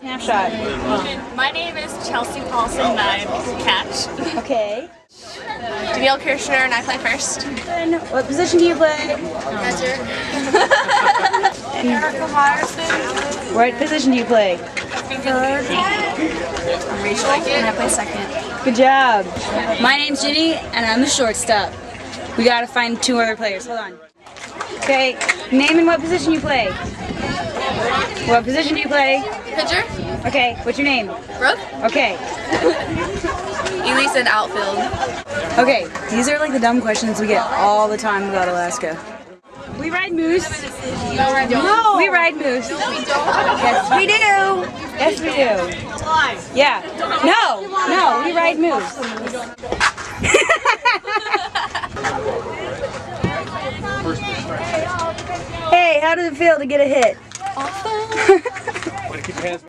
Snapshot. My name is Chelsea Paulson and I'm catch. Okay. Danielle Kirshner and I play first. And what position do you play? Catcher. Erica Myerson. What position do you play? Third. I'm Rachel and I play second. Good job. My name's Ginny, and I'm the shortstop. We gotta find 2 other players. Hold on. Okay. Name and what position you play. What position do you play? Pitcher. Okay. What's your name? Brooke. Okay. Elise in outfield. Okay. These are like the dumb questions we get all the time about Alaska. We ride moose. No. We ride moose. No, we don't. Yes, we do. Yes, we do. Yeah. No. No. We ride moose. Hey, how does it feel to get a hit? Awesome.